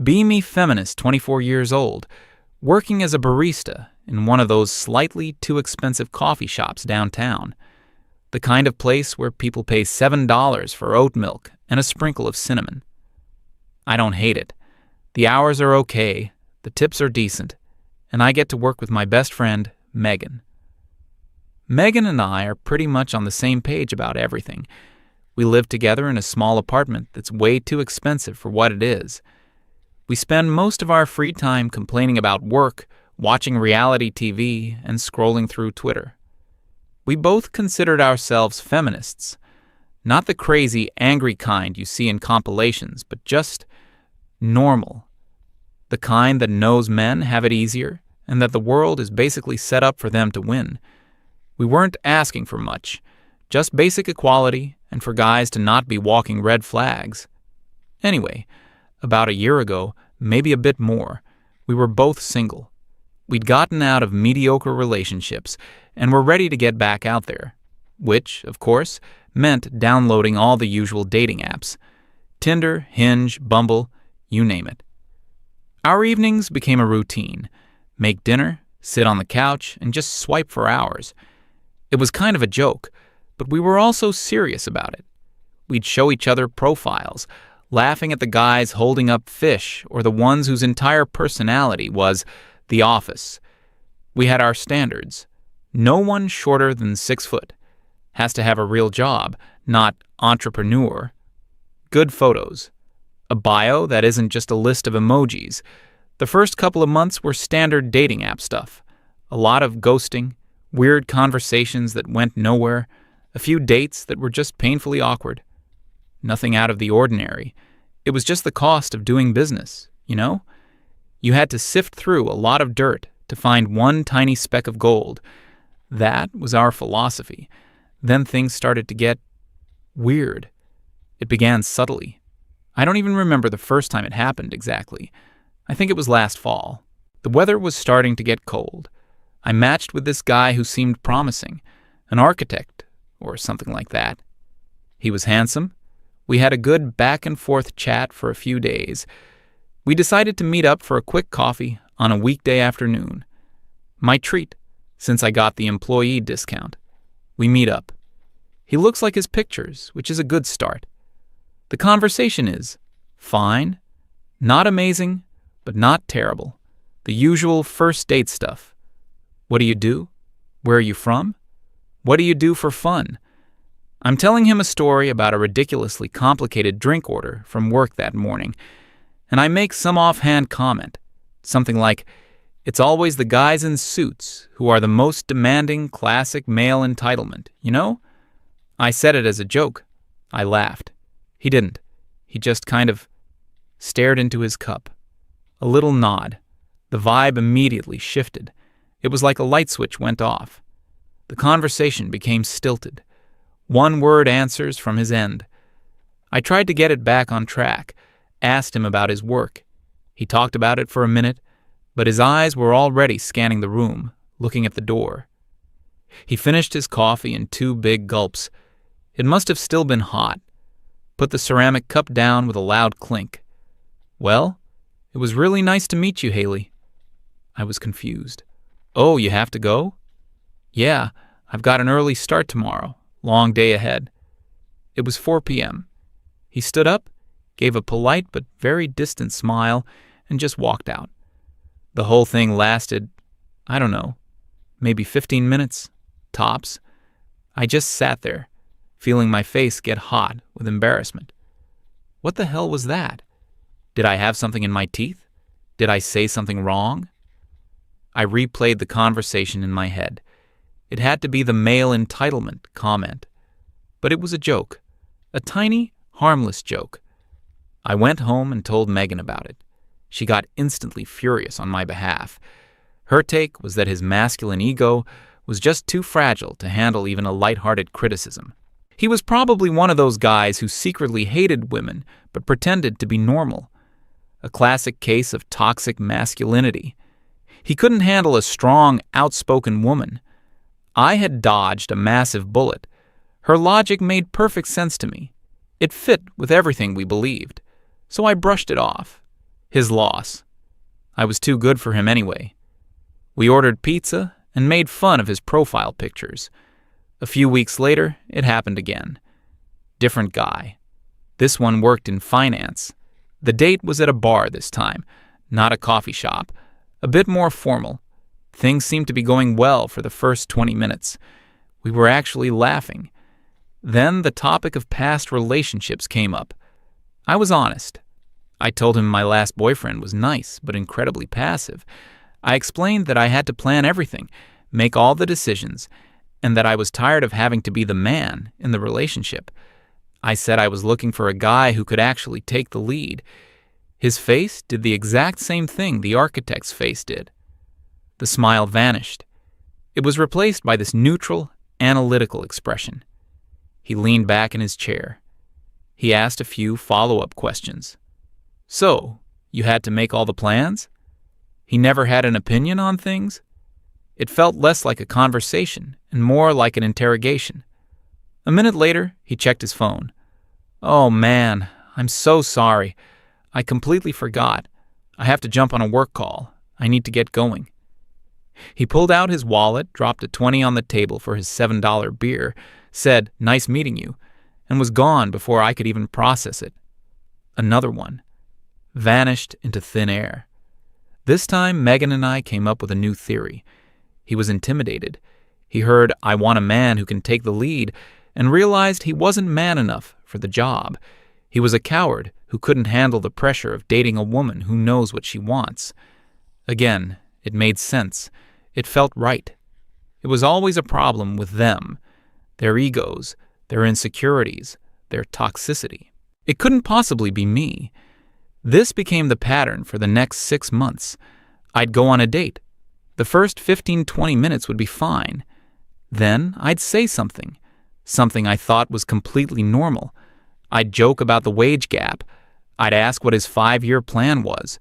Beamy Feminist, 24 years old, working as a barista in one of those slightly too expensive coffee shops downtown. The kind of place where people pay $7 for oat milk and a sprinkle of cinnamon. I don't hate it. The hours are okay, the tips are decent, and I get to work with my best friend, Megan. Megan and I are pretty much on the same page about everything. We live together in a small apartment that's way too expensive for what it is. We spend most of our free time complaining about work, watching reality TV, and scrolling through Twitter. We both considered ourselves feminists, not the crazy, angry kind you see in compilations, but just normal. The kind that knows men have it easier, and that the world is basically set up for them to win. We weren't asking for much, just basic equality and for guys to not be walking red flags. Anyway, about a year ago, maybe a bit more, we were both single. We'd gotten out of mediocre relationships and were ready to get back out there, which, of course, meant downloading all the usual dating apps. Tinder, Hinge, Bumble, you name it. Our evenings became a routine. Make dinner, sit on the couch, and just swipe for hours. It was kind of a joke, but we were also serious about it. We'd show each other profiles, laughing at the guys holding up fish or the ones whose entire personality was The Office. We had our standards. No one shorter than 6 foot. Has to have a real job, not entrepreneur. Good photos. A bio that isn't just a list of emojis. The first couple of months were standard dating app stuff. A lot of ghosting, weird conversations that went nowhere, a few dates that were just painfully awkward. Nothing out of the ordinary. It was just the cost of doing business, you know? You had to sift through a lot of dirt to find one tiny speck of gold. That was our philosophy. Then things started to get weird. It began subtly. I don't even remember the first time it happened exactly. I think it was last fall. The weather was starting to get cold. I matched with this guy who seemed promising, an architect or something like that. He was handsome. We had a good back-and-forth chat for a few days. We decided to meet up for a quick coffee on a weekday afternoon. My treat, since I got the employee discount. We meet up. He looks like his pictures, which is a good start. The conversation is fine, not amazing, but not terrible. The usual first date stuff. What do you do? Where are you from? What do you do for fun? I'm telling him a story about a ridiculously complicated drink order from work that morning, and I make some offhand comment, something like, "It's always the guys in suits who are the most demanding classic male entitlement, you know?" I said it as a joke. I laughed. He didn't. He just kind of stared into his cup. A little nod. The vibe immediately shifted. It was like a light switch went off. The conversation became stilted. One-word answers from his end. I tried to get it back on track, asked him about his work. He talked about it for a minute, but his eyes were already scanning the room, looking at the door. He finished his coffee in 2 big gulps. It must have still been hot. Put the ceramic cup down with a loud clink. "Well, it was really nice to meet you, Haley." I was confused. "Oh, you have to go?" "Yeah, I've got an early start tomorrow. Long day ahead." It was 4 p.m. He stood up, gave a polite but very distant smile, and just walked out. The whole thing lasted, I don't know, maybe 15 minutes, tops. I just sat there, feeling my face get hot with embarrassment. What the hell was that? Did I have something in my teeth? Did I say something wrong? I replayed the conversation in my head. It had to be the male entitlement comment. But it was a joke. A tiny, harmless joke. I went home and told Megan about it. She got instantly furious on my behalf. Her take was that his masculine ego was just too fragile to handle even a lighthearted criticism. He was probably one of those guys who secretly hated women but pretended to be normal. A classic case of toxic masculinity. He couldn't handle a strong, outspoken woman. I had dodged a massive bullet. Her logic made perfect sense to me. It fit with everything we believed. So I brushed it off. His loss. I was too good for him anyway. We ordered pizza and made fun of his profile pictures. A few weeks later, it happened again. Different guy. This one worked in finance. The date was at a bar this time, not a coffee shop, a bit more formal. Things seemed to be going well for the first 20 minutes. We were actually laughing. Then the topic of past relationships came up. I was honest. I told him my last boyfriend was nice, but incredibly passive. I explained that I had to plan everything, make all the decisions, and that I was tired of having to be the man in the relationship. I said I was looking for a guy who could actually take the lead. His face did the exact same thing the architect's face did. The smile vanished. It was replaced by this neutral, analytical expression. He leaned back in his chair. He asked a few follow-up questions. So, you had to make all the plans? He never had an opinion on things? It felt less like a conversation and more like an interrogation. A minute later, he checked his phone. Oh man, I'm so sorry. I completely forgot. I have to jump on a work call. I need to get going. He pulled out his wallet, dropped a 20 on the table for his $7 beer, said, "Nice meeting you," and was gone before I could even process it. Another one. Vanished into thin air. This time, Megan and I came up with a new theory. He was intimidated. He heard, "I want a man who can take the lead," and realized he wasn't man enough for the job. He was a coward who couldn't handle the pressure of dating a woman who knows what she wants. Again, it made sense. It felt right. It was always a problem with them, their egos, their insecurities, their toxicity. It couldn't possibly be me. This became the pattern for the next 6 months. I'd go on a date. The first 15-20 minutes would be fine. Then I'd say something I thought was completely normal. I'd joke about the wage gap. I'd ask what his 5-year plan was.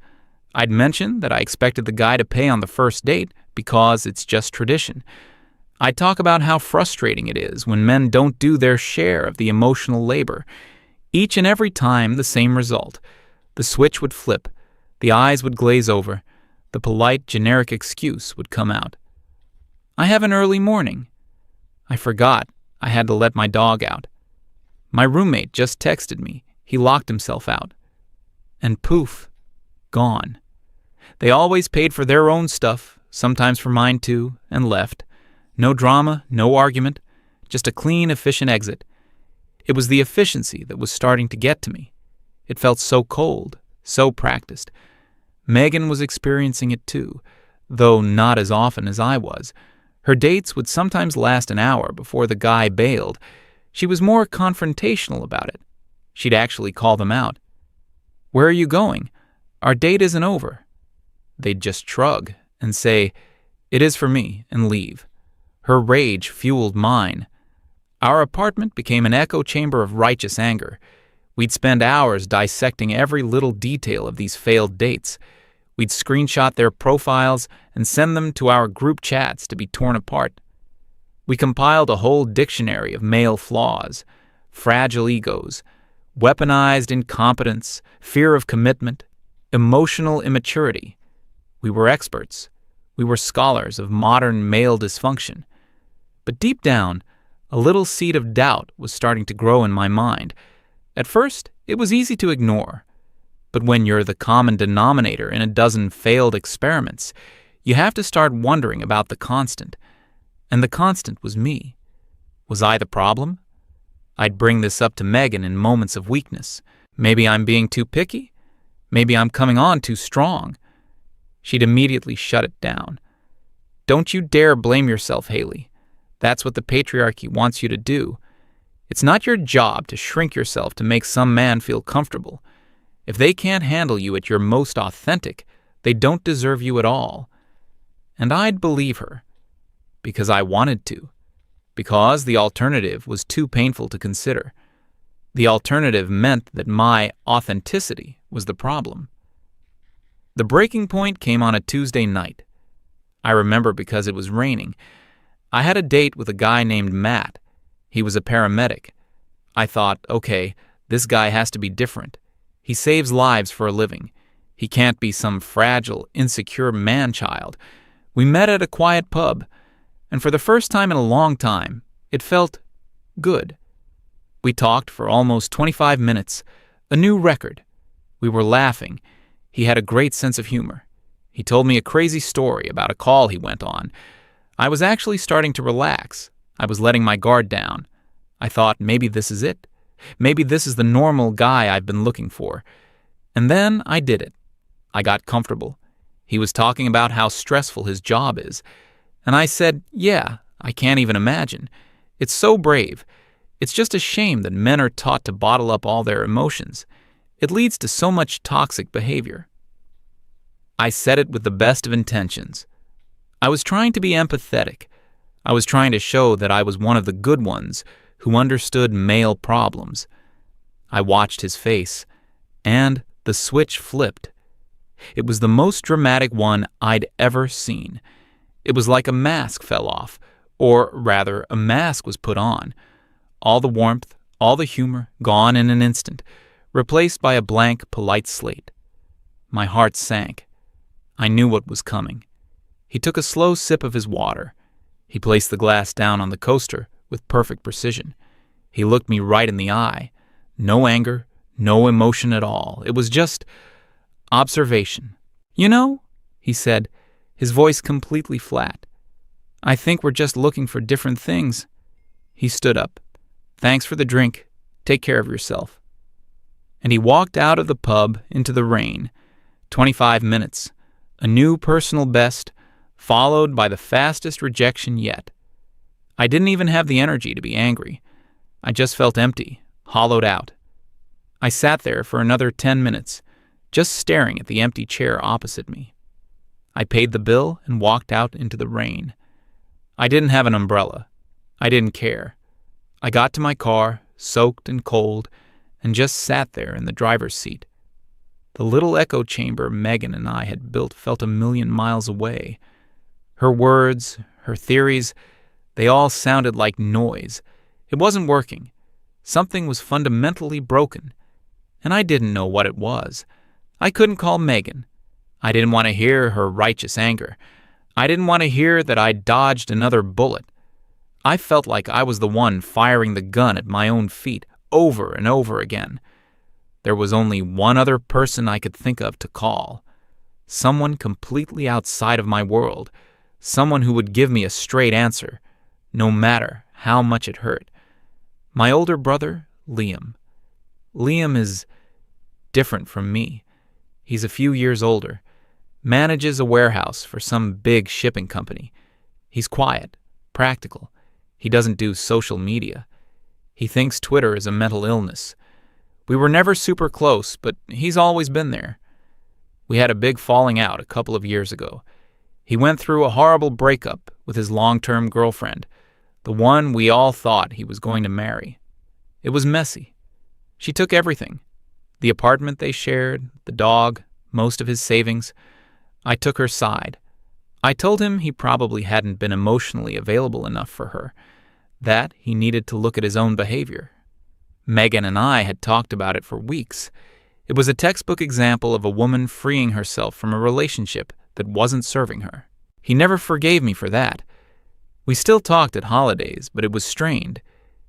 I'd mention that I expected the guy to pay on the first date because it's just tradition. I'd talk about how frustrating it is when men don't do their share of the emotional labor. Each and every time, the same result. The switch would flip. The eyes would glaze over. The polite, generic excuse would come out. I have an early morning. I forgot I had to let my dog out. My roommate just texted me. He locked himself out. And poof, gone. They always paid for their own stuff, sometimes for mine too, and left. No drama, no argument, just a clean, efficient exit. It was the efficiency that was starting to get to me. It felt so cold, so practiced. Megan was experiencing it too, though not as often as I was. Her dates would sometimes last an hour before the guy bailed. She was more confrontational about it. She'd actually call them out. "Where are you going? Our date isn't over." They'd just shrug and say, "It is for me," and leave. Her rage fueled mine. Our apartment became an echo chamber of righteous anger. We'd spend hours dissecting every little detail of these failed dates. We'd screenshot their profiles and send them to our group chats to be torn apart. We compiled a whole dictionary of male flaws, fragile egos, weaponized incompetence, fear of commitment, emotional immaturity. We were experts. We were scholars of modern male dysfunction. But deep down, a little seed of doubt was starting to grow in my mind. At first, it was easy to ignore. But when you're the common denominator in a dozen failed experiments, you have to start wondering about the constant. And the constant was me. Was I the problem? I'd bring this up to Megan in moments of weakness. Maybe I'm being too picky. Maybe I'm coming on too strong. She'd immediately shut it down. "Don't you dare blame yourself, Haley. That's what the patriarchy wants you to do. It's not your job to shrink yourself to make some man feel comfortable. If they can't handle you at your most authentic, they don't deserve you at all." And I'd believe her. Because I wanted to. Because the alternative was too painful to consider. The alternative meant that my authenticity was the problem. The breaking point came on a Tuesday night. I remember because it was raining. I had a date with a guy named Matt. He was a paramedic. I thought, okay, this guy has to be different. He saves lives for a living. He can't be some fragile, insecure man-child. We met at a quiet pub, and for the first time in a long time, it felt good. We talked for almost 25 minutes, a new record. We were laughing. He had a great sense of humor. He told me a crazy story about a call he went on. I was actually starting to relax. I was letting my guard down. I thought, maybe this is it. Maybe this is the normal guy I've been looking for. And then I did it. I got comfortable. He was talking about how stressful his job is. And I said, yeah, I can't even imagine. It's so brave. It's just a shame that men are taught to bottle up all their emotions. It leads to so much toxic behavior. I said it with the best of intentions. I was trying to be empathetic. I was trying to show that I was one of the good ones who understood male problems. I watched his face, and the switch flipped. It was the most dramatic one I'd ever seen. It was like a mask fell off, or rather, a mask was put on. All the warmth, all the humor, gone in an instant, replaced by a blank, polite slate. My heart sank. I knew what was coming. He took a slow sip of his water. He placed the glass down on the coaster with perfect precision. He looked me right in the eye. No anger, no emotion at all. It was just observation. You know, he said, his voice completely flat. I think we're just looking for different things. He stood up. Thanks for the drink. Take care of yourself. And he walked out of the pub into the rain. 25 minutes. A new personal best, followed by the fastest rejection yet. I didn't even have the energy to be angry. I just felt empty, hollowed out. I sat there for another 10 minutes, just staring at the empty chair opposite me. I paid the bill and walked out into the rain. I didn't have an umbrella. I didn't care. I got to my car, soaked and cold, and just sat there in the driver's seat. The little echo chamber Megan and I had built felt a million miles away. Her words, her theories, they all sounded like noise. It wasn't working. Something was fundamentally broken, and I didn't know what it was. I couldn't call Megan. I didn't want to hear her righteous anger. I didn't want to hear that I dodged another bullet. I felt like I was the one firing the gun at my own feet over and over again. There was only one other person I could think of to call. Someone completely outside of my world. Someone who would give me a straight answer, no matter how much it hurt. My older brother, Liam. Liam is different from me. He's a few years older, manages a warehouse for some big shipping company. He's quiet, practical. He doesn't do social media. He thinks Twitter is a mental illness. We were never super close, but he's always been there. We had a big falling out a couple of years ago. He went through a horrible breakup with his long-term girlfriend, the one we all thought he was going to marry. It was messy. She took everything. The apartment they shared, the dog, most of his savings. I took her side. I told him he probably hadn't been emotionally available enough for her, that he needed to look at his own behavior. Megan and I had talked about it for weeks. It was a textbook example of a woman freeing herself from a relationship that wasn't serving her. He never forgave me for that. We still talked at holidays, but it was strained.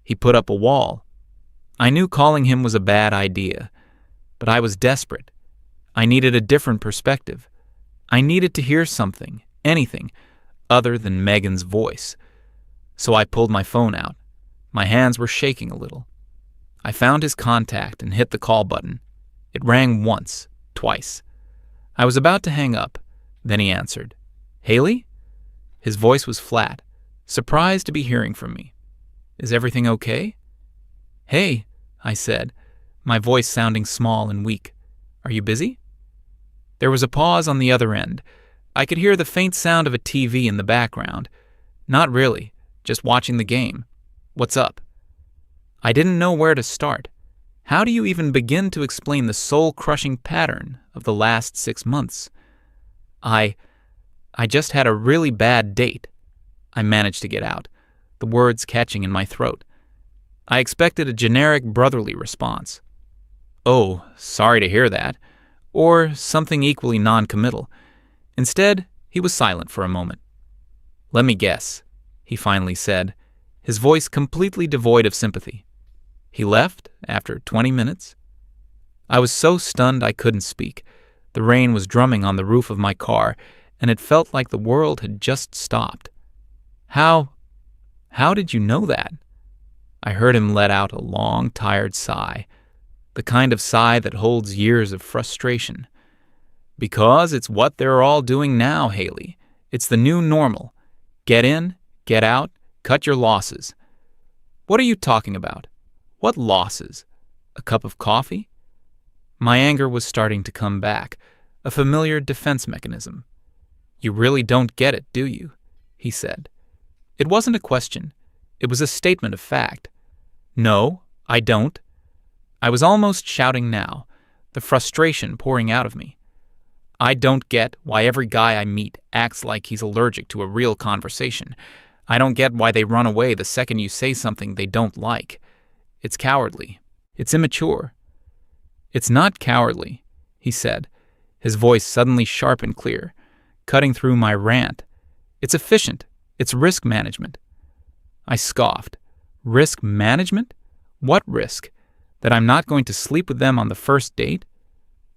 He put up a wall. I knew calling him was a bad idea, but I was desperate. I needed a different perspective. I needed to hear something, anything, other than Megan's voice. So I pulled my phone out. My hands were shaking a little. I found his contact and hit the call button. It rang once, twice. I was about to hang up. Then he answered. Haley? His voice was flat, surprised to be hearing from me. Is everything okay? Hey, I said, my voice sounding small and weak. Are you busy? There was a pause on the other end. I could hear the faint sound of a TV in the background. Not really, just watching the game. What's up? I didn't know where to start. How do you even begin to explain the soul-crushing pattern of the last 6 months? I just had a really bad date. I managed to get out, the words catching in my throat. I expected a generic brotherly response. Oh, sorry to hear that. or something equally non-committal. Instead, he was silent for a moment. "Let me guess," he finally said, his voice completely devoid of sympathy. "He left after 20 minutes?" I was so stunned I couldn't speak. The rain was drumming on the roof of my car, and it felt like the world had just stopped. How did you know that?" I heard him let out a long, tired sigh, the kind of sigh that holds years of frustration. "Because it's what they're all doing now, Haley. It's the new normal. Get in, get out, cut your losses." "What are you talking about? What losses? A cup of coffee?" My anger was starting to come back, a familiar defense mechanism. "You really don't get it, do you?" he said. It wasn't a question. It was a statement of fact. "No, I don't." I was almost shouting now, the frustration pouring out of me. "I don't get why every guy I meet acts like he's allergic to a real conversation. I don't get why they run away the second you say something they don't like. It's cowardly. It's immature." "It's not cowardly," he said, his voice suddenly sharp and clear, cutting through my rant. "It's efficient. It's risk management." I scoffed. "Risk management? What risk? That I'm not going to sleep with them on the first date?"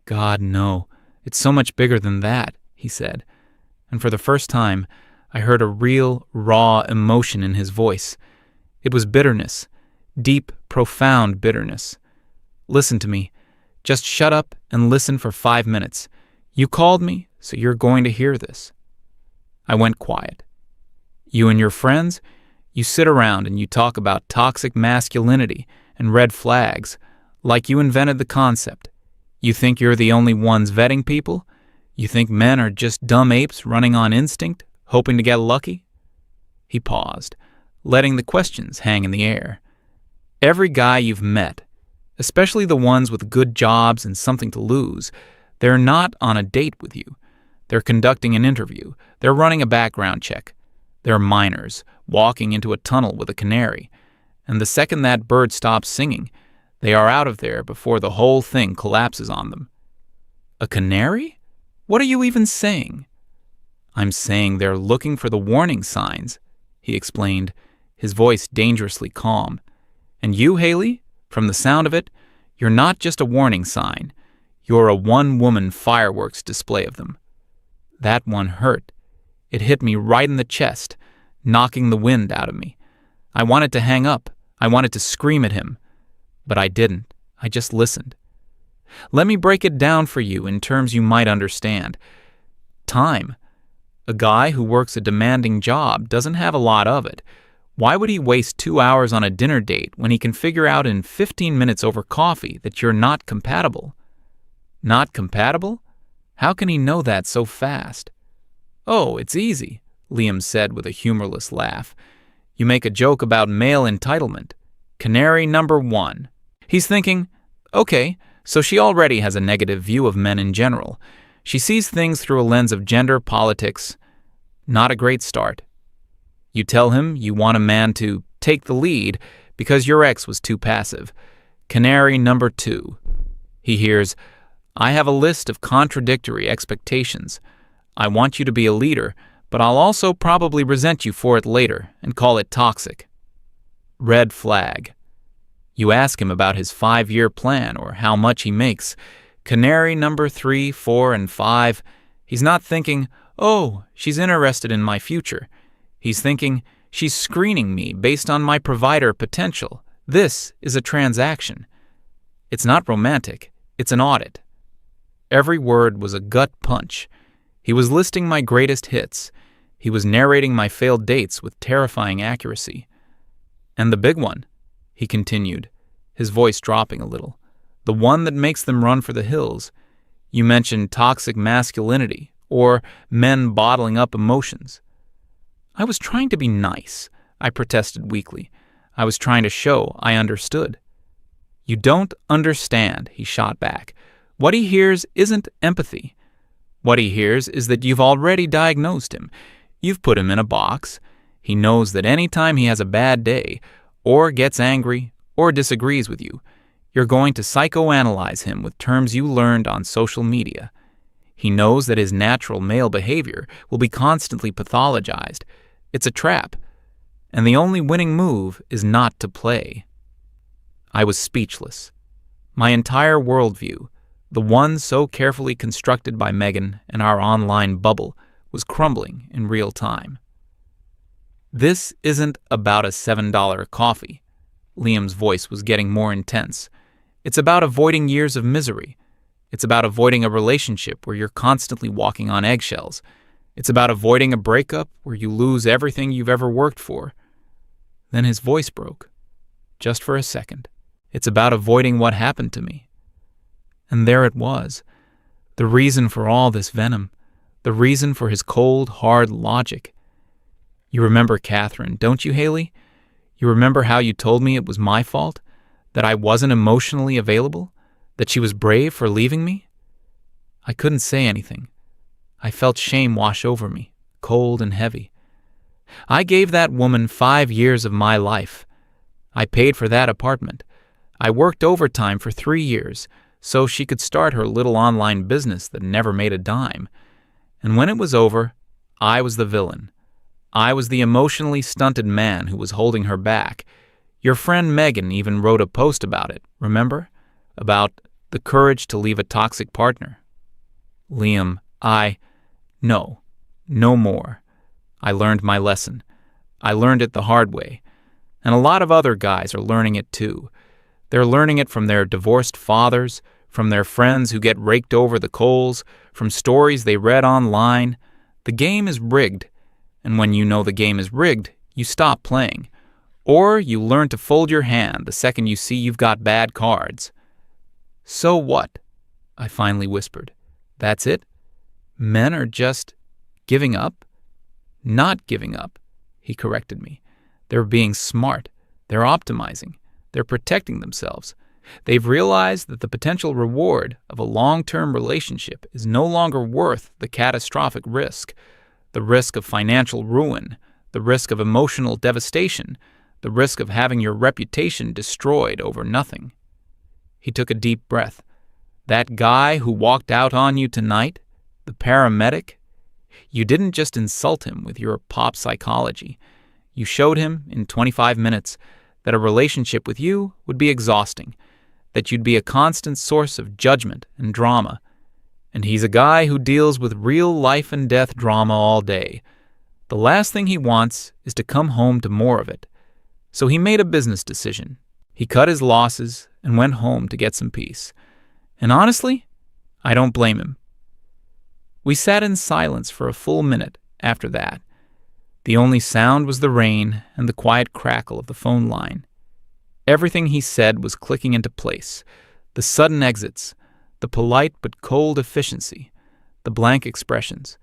"God, no. It's so much bigger than that," he said. And for the first time, I heard a real, raw emotion in his voice. It was bitterness, deep, profound bitterness. "Listen to me. Just shut up and listen for 5 minutes. You called me, so you're going to hear this." I went quiet. "You and your friends, you sit around and you talk about toxic masculinity and red flags, like you invented the concept. You think you're the only ones vetting people? You think men are just dumb apes running on instinct, hoping to get lucky?" He paused, letting the questions hang in the air. "Every guy you've met, especially the ones with good jobs and something to lose, they're not on a date with you. They're conducting an interview. They're running a background check. They're miners, walking into a tunnel with a canary. And the second that bird stops singing, they are out of there before the whole thing collapses on them." "A canary? What are you even saying?" "I'm saying they're looking for the warning signs," he explained, his voice dangerously calm. "And you, Haley, from the sound of it, you're not just a warning sign. You're a one-woman fireworks display of them." That one hurt. It hit me right in the chest, knocking the wind out of me. I wanted to hang up. I wanted to scream at him. But I didn't. I just listened. "Let me break it down for you in terms you might understand. Time. A guy who works a demanding job doesn't have a lot of it. Why would he waste 2 hours on a dinner date when he can figure out in 15 minutes over coffee that you're not compatible?" "Not compatible? How can he know that so fast?" "Oh, it's easy," Liam said with a humorless laugh. "You make a joke about male entitlement. Canary number 1. He's thinking, okay, so she already has a negative view of men in general. She sees things through a lens of gender politics. Not a great start. You tell him you want a man to take the lead because your ex was too passive. Canary number 2. He hears, I have a list of contradictory expectations. I want you to be a leader, but I'll also probably resent you for it later and call it toxic. Red flag. You ask him about his 5-year plan or how much he makes. Canary number 3, 4, and 5. He's not thinking, oh, she's interested in my future. He's thinking, she's screening me based on my provider potential. This is a transaction. It's not romantic. It's an audit. Every word was a gut punch. He was listing my greatest hits. He was narrating my failed dates with terrifying accuracy. And the big one, he continued, his voice dropping a little, the one that makes them run for the hills. You mentioned toxic masculinity or men bottling up emotions. I was trying to be nice, I protested weakly. I was trying to show I understood. You don't understand, he shot back. What he hears isn't empathy. What he hears is that you've already diagnosed him. You've put him in a box. He knows that any time he has a bad day, or gets angry, or disagrees with you, You're going to psychoanalyze him with terms you learned on social media. He knows that his natural male behavior will be constantly pathologized. It's a trap. And the only winning move is not to play. I was speechless. My entire worldview, the one so carefully constructed by Megan and our online bubble, was crumbling in real time. This isn't about a $7 coffee. Liam's voice was getting more intense. It's about avoiding years of misery. It's about avoiding a relationship where you're constantly walking on eggshells. It's about avoiding a breakup where you lose everything you've ever worked for. Then his voice broke. Just for a second. It's about avoiding what happened to me. And there it was. The reason for all this venom. The reason for his cold, hard logic. You remember Catherine, don't you, Haley? You remember how you told me it was my fault? That I wasn't emotionally available? That she was brave for leaving me? I couldn't say anything. I felt shame wash over me, cold and heavy. I gave that woman 5 years of my life. I paid for that apartment. I worked overtime for 3 years so she could start her little online business that never made a dime. And when it was over, I was the villain. I was the emotionally stunted man who was holding her back. Your friend Megan even wrote a post about it, remember? About the courage to leave a toxic partner. Liam, no more. I learned my lesson. I learned it the hard way. And a lot of other guys are learning it too. They're learning it from their divorced fathers, from their friends who get raked over the coals, from stories they read online. The game is rigged. And when you know the game is rigged, you stop playing. Or you learn to fold your hand the second you see you've got bad cards. So what? I finally whispered. That's it? Men are just giving up? Not giving up, he corrected me. They're being smart. They're optimizing. They're protecting themselves. They've realized that the potential reward of a long-term relationship is no longer worth the catastrophic risk, the risk of financial ruin, the risk of emotional devastation, the risk of having your reputation destroyed over nothing. He took a deep breath. That guy who walked out on you tonight, the paramedic, you didn't just insult him with your pop psychology. You showed him in 25 minutes that a relationship with you would be exhausting, that you'd be a constant source of judgment and drama. And he's a guy who deals with real life and death drama all day. The last thing he wants is to come home to more of it. So he made a business decision. He cut his losses and went home to get some peace. And honestly, I don't blame him. We sat in silence for a full minute after that. The only sound was the rain and the quiet crackle of the phone line. Everything he said was clicking into place. The sudden exits, the polite but cold efficiency, the blank expressions.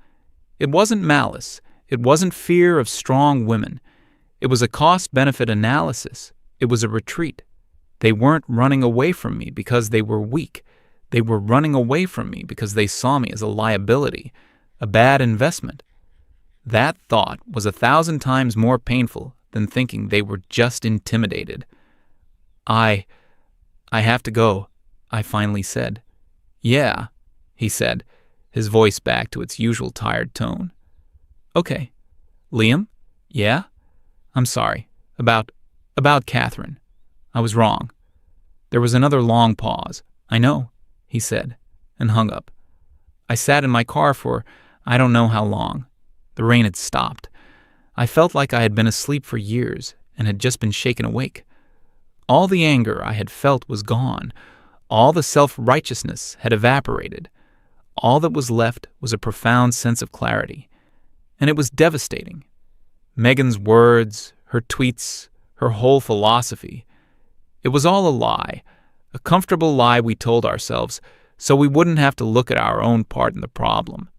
It wasn't malice. It wasn't fear of strong women. It was a cost-benefit analysis. It was a retreat. They weren't running away from me because they were weak. They were running away from me because they saw me as a liability, a bad investment. That thought was 1,000 times more painful than thinking they were just intimidated. I have to go, I finally said. Yeah, he said, his voice back to its usual tired tone. Okay. Liam? Yeah? I'm sorry. About Catherine. I was wrong. There was another long pause. I know, he said, and hung up. I sat in my car for I don't know how long. The rain had stopped. I felt like I had been asleep for years and had just been shaken awake. All the anger I had felt was gone. All the self-righteousness had evaporated. All that was left was a profound sense of clarity. And it was devastating. Megan's words, her tweets, her whole philosophy. It was all a lie, a comfortable lie we told ourselves so we wouldn't have to look at our own part in the problem.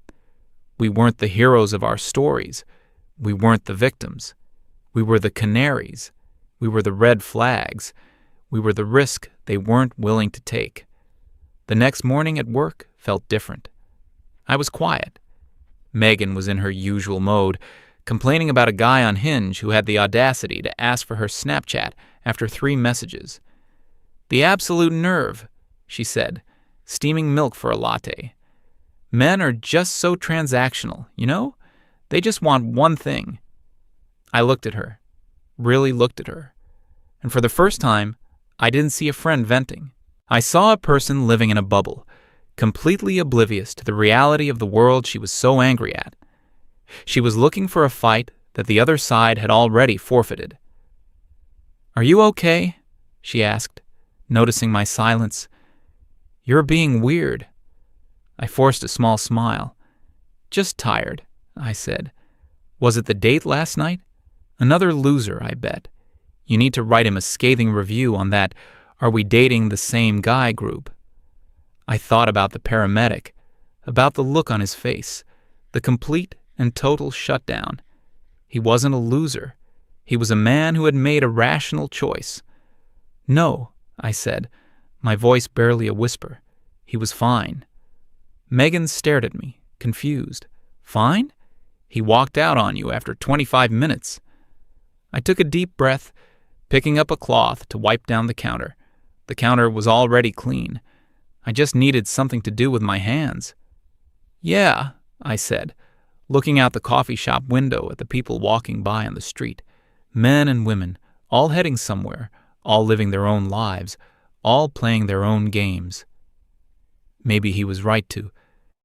We weren't the heroes of our stories. We weren't the victims. We were the canaries. We were the red flags. We were the risk they weren't willing to take. The next morning at work felt different. I was quiet. Megan was in her usual mode, complaining about a guy on Hinge who had the audacity to ask for her Snapchat after 3 messages. "The absolute nerve," she said, steaming milk for a latte. "Men are just so transactional, you know? They just want one thing." I looked at her, really looked at her, and for the first time, I didn't see a friend venting. I saw a person living in a bubble, completely oblivious to the reality of the world she was so angry at. She was looking for a fight that the other side had already forfeited. "Are you okay?" she asked, noticing my silence. "You're being weird." I forced a small smile. "Just tired," I said. "Was it the date last night? Another loser, I bet. You need to write him a scathing review on that 'Are we dating the same guy' group." I thought about the paramedic, about the look on his face, the complete and total shutdown. He wasn't a loser. He was a man who had made a rational choice. "No," I said, my voice barely a whisper. "He was fine." Megan stared at me, confused. "Fine? He walked out on you after 25 minutes. I took a deep breath, picking up a cloth to wipe down the counter. The counter was already clean. I just needed something to do with my hands. "Yeah," I said, looking out the coffee shop window at the people walking by on the street. Men and women, all heading somewhere, all living their own lives, all playing their own games. Maybe he was right to